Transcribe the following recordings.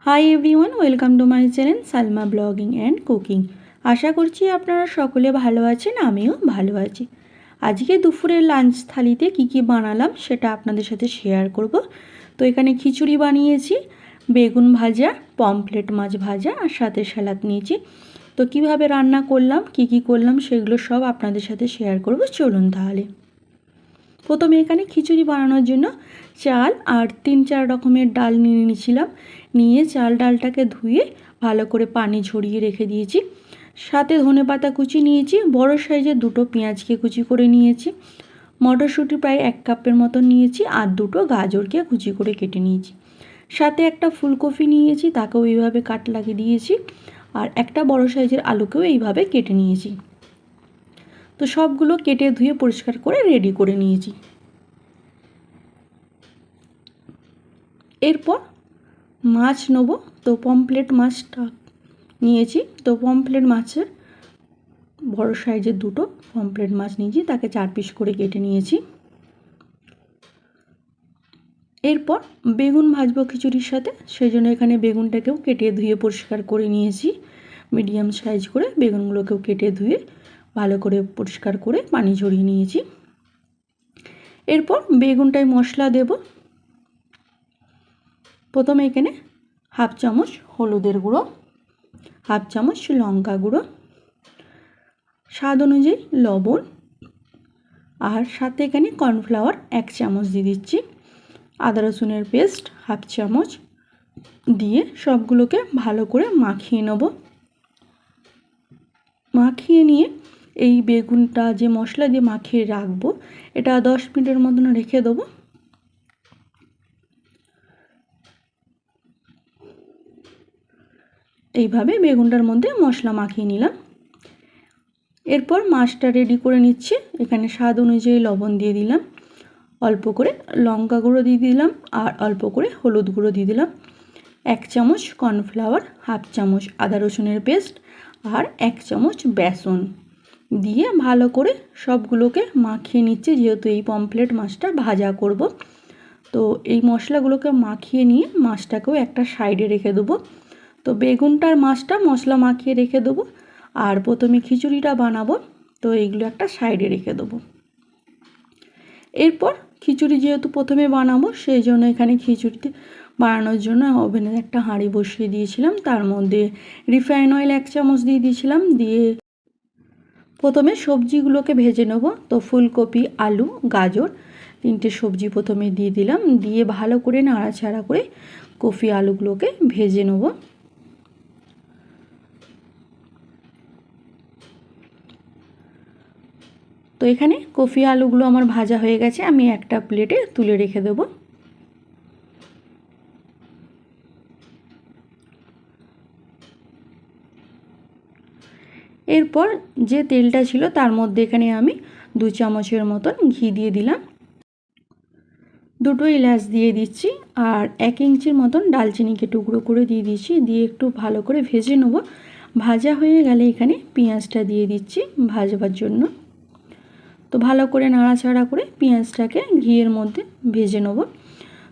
High everyone, welcome to my channel Salma blogging and cooking. আশা করছি আপনারা সকলে ভালো আছেন, আমিও ভালো আছি। আজকে দুপুরের লাঞ্চ থালিতে কি বানালাম সেটা আপনাদের সাথে শেয়ার করব। তো এখানে খিচুড়ি বানিয়েছি, বেগুন ভাজা, পমফ্রেট মাছ ভাজা আর সাথে স্যালাড নিয়েছি। তো কিভাবে রান্না করলাম, কি করলাম সেগুলো সব আপনাদের সাথে শেয়ার করব। চলুন তাহলে। প্রথমে এখানে খিচুড়ি বানানোর জন্য চাল আর 3-4 রকমের ডাল নিয়ে নিয়েছিলাম। নিয়ে ডালটাকে ধুয়ে ভালো করে পানি ঝরিয়ে রেখে দিয়েছি। সাথে ধনেপাতা কুচি নিয়েছি, বড় সাইজের 2টো পেঁয়াজকে কুচি করে নিয়েছি, মটরশুঁটি প্রায় 1 কাপের মতো নিয়েছি আর 2টো গাজরকে কুচি করে কেটে নিয়েছি। সাথে একটা ফুলকপি নিয়েছি, তাকেও এইভাবে কাট লাগিয়ে দিয়েছি, আর একটা বড় সাইজের আলুকেও এইভাবে কেটে নিয়েছি। তো সবগুলো কেটে ধুয়ে পরিষ্কার করে রেডি করে নিয়েছি। এরপর মাছ নেব। তো পমফ্রেট মাছটা নিয়েছি। তো পমফ্রেট মাছের বড় সাইজের 2টো পমফ্রেট মাছ নিয়েছি, তাকে 4 পিস করে কেটে নিয়েছি। এরপর বেগুন ভাজবো খিচুড়ির সাথে, সেই জন্য এখানে বেগুনটাকেও কেটে ধুয়ে পরিষ্কার করে নিয়েছি। মিডিয়াম সাইজ করে বেগুনগুলোকেও কেটে ধুয়ে ভালো করে পরিষ্কার করে পানি ঝরিয়ে নিয়েছি। এরপর বেগুনটায় মশলা দেব। প্রথমে এখানে 1/2 চামচ হলুদের গুঁড়ো, 1/2 চামচ লঙ্কা গুঁড়ো, স্বাদ অনুযায়ী লবণ, আর সাথে এখানে কর্নফ্লাওয়ার 1 চামচ দিয়ে দিচ্ছি, আদা রসুনের পেস্ট 1/2 চামচ দিয়ে সবগুলোকে ভালো করে মাখিয়ে নেব। মাখিয়ে নিয়ে এই বেগুনটা যে মশলা দিয়ে মাখিয়ে রাখবো, এটা 10 মিনিটের মতন রেখে দেবো। এইভাবে বেগুনটার মধ্যে মশলা মাখিয়ে নিলাম। এরপর মাছটা রেডি করে নিচ্ছি। এখানে স্বাদ অনুযায়ী লবণ দিয়ে দিলাম, অল্প করে লঙ্কা গুঁড়ো দিয়ে দিলাম, আর অল্প করে হলুদ গুঁড়ো দিয়ে দিলাম, 1 চামচ কর্নফ্লাওয়ার, 1/2 চামচ আদা রসুনের পেস্ট, আর 1 চামচ বেসন দিয়ে ভালো করে সবগুলোকে মাখিয়ে নিচ্ছি। যেহেতু এই পমফ্রেট মাছটা ভাজা করব, তো এই মশলাগুলোকে মাখিয়ে নিয়ে মাছটাকেও একটা সাইডে রেখে দেবো। তো বেগুনটার মাছটা মশলা মাখিয়ে রেখে দেবো, আর প্রথমে খিচুড়িটা বানাবো, তো এইগুলো একটা সাইডে রেখে দেবো। এরপর খিচুড়ি যেহেতু প্রথমে বানাবো, সেই জন্য এখানে খিচুড়িতে বানানোর জন্য ওভেনে একটা হাঁড়ি বসিয়ে দিয়েছিলাম। তার মধ্যে রিফাইন অয়েল 1 চামচ দিয়ে দিয়েছিলাম। দিয়ে প্রথমে সবজিগুলোকে ভেজে নেব। তো ফুলকপি, আলু, গাজর 3টে সবজি প্রথমে দিয়ে দিলাম, দিয়ে ভালো করে নাড়াচাড়া করে কপি আলুগুলোকে ভেজে নেব। তো এখানে কপি আলুগুলো আমার ভাজা হয়ে গেছে, আমি একটা প্লেটে তুলে রেখে দেবো। এরপর যে তেলটা ছিল তার মধ্যে এখানে আমি 2 চামচের মতন ঘি দিয়ে দিলাম, 2টো এলাচ দিয়ে দিচ্ছি, আর 1 ইঞ্চির মতন ডালচিনিকে টুকরো করে দিয়ে দিচ্ছি। দিয়ে একটু ভালো করে ভেজে নেব। ভাজা হয়ে গেলে এখানে পেঁয়াজটা দিয়ে দিচ্ছি ভাজবার জন্য। তো ভালো করে নাড়াচাড়া করে পেঁয়াজটাকে ঘিয়ের মধ্যে ভেজে নেব।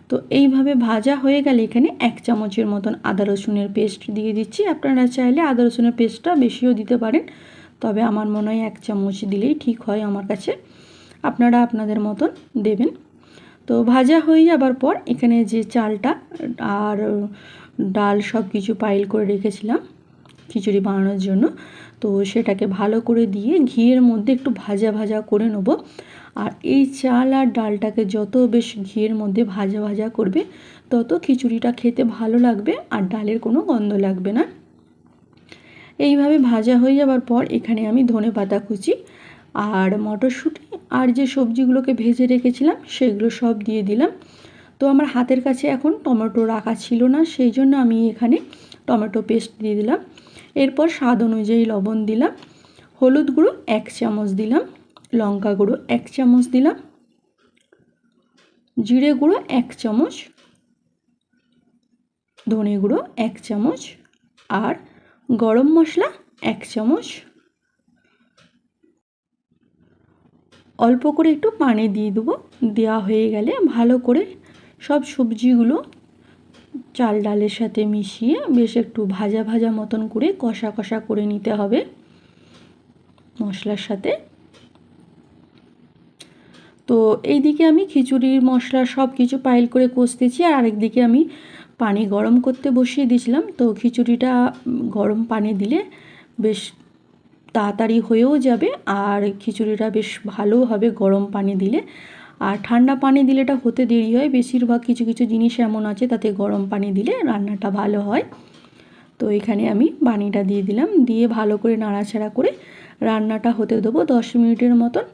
তো এইভাবে ভাজা হয়ে গেলে এখানে 1 চামচের মতন আদা রসুনের পেস্ট দিয়ে দিচ্ছি। আপনারা চাইলে আদা রসুনের পেস্টটা বেশিও দিতে পারেন, তবে আমার মনে হয় 1 চামচ দিলেই ঠিক হয় আমার কাছে। আপনারা আপনাদের মতন দেবেন। তো ভাজা হয়ে যাবার পর এখানে যে চালটা আর ডাল সব কিছু পাইল করে রেখেছিলাম খিচুড়ি বানানোর জন্য, তো সেটাকে ভালো করে দিয়ে ঘিয়ের মধ্যে একটু ভাজা ভাজা করে নেব। আর এই চাল আর ডালটাকে যত বেশ ঘিয়ের মধ্যে ভাজা ভাজা করবে, তত খিচুড়িটা খেতে ভালো লাগবে আর ডালের কোনো গন্ধ লাগবে না। এইভাবে ভাজা হয়ে যাবার পর এখানে আমি ধনেপাতা কুচি আর মটরশুঁটি আর যে সবজিগুলোকে ভেজে রেখেছিলাম সেগুলো সব দিয়ে দিলাম। তো আমার হাতের কাছে এখন টমেটো রাখা ছিল না, সেই জন্য আমি এখানে টমেটো পেস্ট দিয়ে দিলাম। এরপর স্বাদ অনুযায়ী লবণ দিলাম, হলুদ গুঁড়ো 1 চামচ দিলাম, লঙ্কা গুঁড়ো 1 চামচ দিলাম, জিরে গুঁড়ো 1 চামচ, ধনে গুঁড়ো 1 চামচ, আর গরম মশলা 1 চামচ। অল্প করে একটু পানি দিয়ে দেবো। দেওয়া হয়ে গেলে ভালো করে সব সবজিগুলো চাল ডালের সাথে মিশিয়ে বেশ একটু ভাজা ভাজা মতন করে কষা কষা করে নিতে হবে মশলার সাথে। তো এইদিকে আমি খিচুড়ির মশলা সব কিছু পাইল করে কষতেছি, আর আরেকদিকে আমি পানি গরম করতে বসিয়ে দিয়েছিলাম। তো খিচুড়িটা গরম পানি দিলে বেশ তাড়াতাড়ি হয়েও যাবে, আর খিচুড়িটা বেশ ভালো হবে গরম পানি দিলে। আর ঠান্ডা পানি দিলে এটা হতে দেরি হয়, বেশিরভাগ কিছু কিছু জিনিস এমন আছে তাতে গরম পানি দিলে রান্নাটা ভালো হয়। তো এখানে আমি পানিটা দিয়ে দিলাম, দিয়ে ভালো করে নাড়াচাড়া করে রান্নাটা হতে দেবো 10 মিনিটের মতন,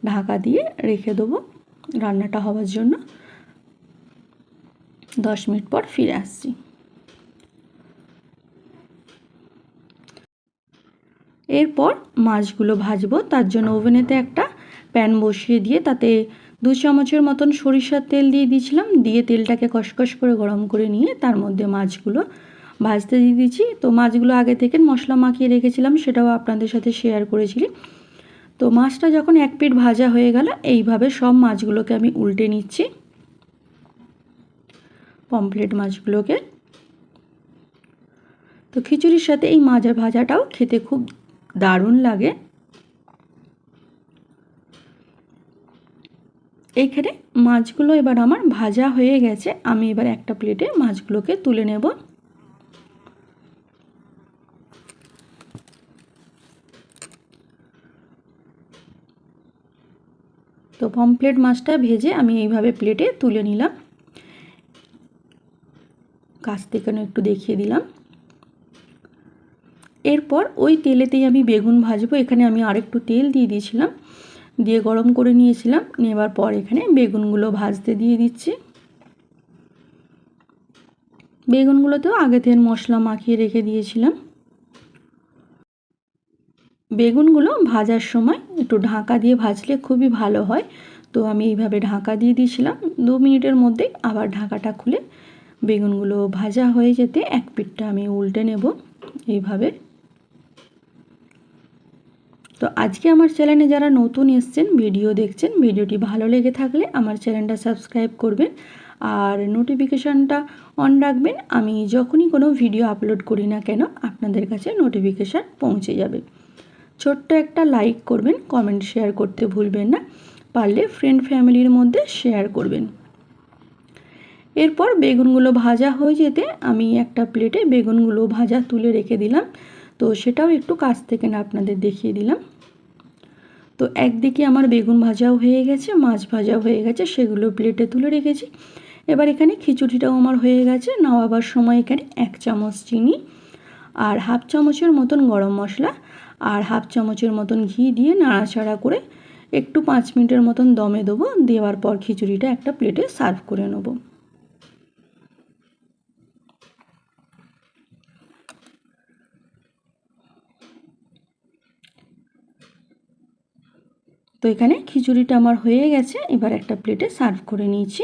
ঢাকা দিয়ে রেখে দেবো রান্নাটা হওয়ার জন্য। 10 মিনিট পর ফিরে আসছি। এরপর মাছগুলো ভাজবো, তার জন্য ওভেনেতে একটা প্যান বসিয়ে দিয়ে তাতে 2 চামচের মতন সরিষার তেল দিয়ে দিয়েছিলাম, দিয়ে তেলটাকে কষকষ করে গরম করে নিয়ে তার মধ্যে মাছগুলো ভাজতে দিয়ে দিচ্ছি। তো মাছগুলো আগে থেকে মশলা মাখিয়ে রেখেছিলাম, সেটাও আপনাদের সাথে শেয়ার করেছি। তো মাছটা যখন এক পিঠ ভাজা হয়ে গেল, এইভাবে সব মাছগুলোকে আমি উল্টে নিচ্ছি, পমফ্রেট মাছগুলোকে। তো খিচুড়ির সাথে এই মাছ ভাজাটাও খেতে খুব দারুণ লাগে। এইখানে মাছগুলো এবার আমার ভাজা হয়ে গেছে, আমি এবার একটা প্লেটে মাছগুলোকে তুলে নেব। তো পমফ্রেট মাছটা ভেজে আমি এইভাবে প্লেটে তুলে নিলাম, কাছ থেকে একটু দেখিয়ে দিলাম। এরপর ওই তেলেতেই আমি বেগুন ভাজবো। এখানে আমি আরেকটু তেল দিয়ে দিয়েছিলাম, দিয়ে গরম করে নিয়েছিলাম। নেবার পর এখানে বেগুনগুলো ভাজতে দিয়ে দিচ্ছি। বেগুনগুলোতেও আগে থেকে মশলা মাখিয়ে রেখে দিয়েছিলাম। বেগুনগুলো ভাজার সময় একটু ঢাকা দিয়ে ভাজলে খুবই ভালো হয়। তো আমি এইভাবে ঢাকা দিয়ে দিয়েছিলাম, 2 মিনিটের মধ্যে আবার ঢাকাটা খুলে বেগুনগুলো ভাজা হয়ে যেতে এক পিঠটা আমি উল্টে নেব এইভাবে। তো আজকে আমার চ্যানেলে যারা নতুন এসছেন, ভিডিও দেখছেন, ভিডিওটি ভালো লেগে থাকলে আমার চ্যানেলটা সাবস্ক্রাইব করবেন আর নোটিফিকেশানটা অন রাখবেন। আমি যখনই কোনো ভিডিও আপলোড করি না কেন আপনাদের কাছে নোটিফিকেশান পৌঁছে যাবে। ছোট্ট একটা লাইক করবেন, কমেন্ট শেয়ার করতে ভুলবেন না, পারলে ফ্রেন্ড ফ্যামিলির মধ্যে শেয়ার করবেন। এরপর বেগুনগুলো ভাজা হয়ে যেতে আমি একটা প্লেটে বেগুনগুলো ভাজা তুলে রেখে দিলাম। তো সেটাও একটু কাছ থেকে না আপনাদের দেখিয়ে দিলাম। তো একদিকে আমার বেগুন ভাজাও হয়ে গেছে, মাছ ভাজাও হয়ে গেছে, সেগুলো প্লেটে তুলে রেখেছি। এবার এখানে খিচুড়িটাও আমার হয়ে গেছে। নামাবার সময় এখানে 1 চামচ চিনি আর হাফ চামচের মতন গরম মশলা আর হাফ চামচের মতন ঘি দিয়ে নাড়াচাড়া করে একটু 5 মিনিটের মতন দমে দেবো। দেওয়ার পর খিচুড়িটা একটা প্লেটে সার্ভ করে নেব। তো এখানে খিচুড়িটা আমার হয়ে গেছে, এবার একটা প্লেটে সার্ভ করে নিয়েছি।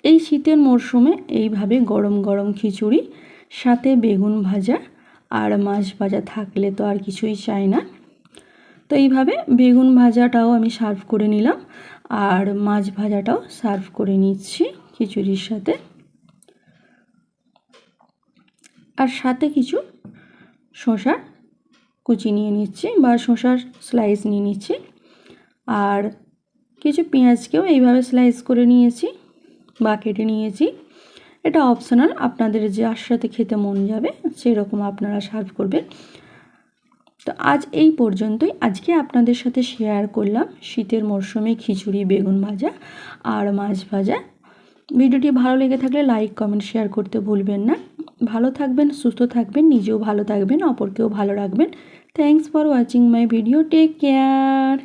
এই শীতের মরশুমে এইভাবে গরম গরম খিচুড়ি সাথে বেগুন ভাজা আর মাছ ভাজা থাকলে তো আর কিছুই চাই না। তো এইভাবে বেগুন ভাজাটাও আমি সার্ভ করে নিলাম আর মাছ ভাজাটাও সার্ভ করে নিচ্ছি খিচুড়ির সাথে। আর সাথে কিছু শসা কুচি নিয়ে নিচ্ছি বা শসার স্লাইস নিয়ে নিচ্ছি, আর কিছু পেঁয়াজকেও এইভাবে স্লাইস করে নিয়েছি বা কেটে নিয়েছি। এটা অপশনাল, আপনাদের যার সাথে খেতে মন যাবে সেরকম আপনারা সার্ভ করবেন। তো আজ এই পর্যন্তই। আজকে আপনাদের সাথে শেয়ার করলাম শীতের মরশুমে খিচুড়ি, বেগুন ভাজা আর মাছ ভাজা। ভিডিওটি ভালো লেগে থাকলে লাইক, কমেন্ট, শেয়ার করতে ভুলবেন না। ভালো থাকবেন, সুস্থ থাকবেন, নিজেও ভালো থাকবেন, অপরকেও ভালো রাখবেন। Thanks for watching my video. Take care.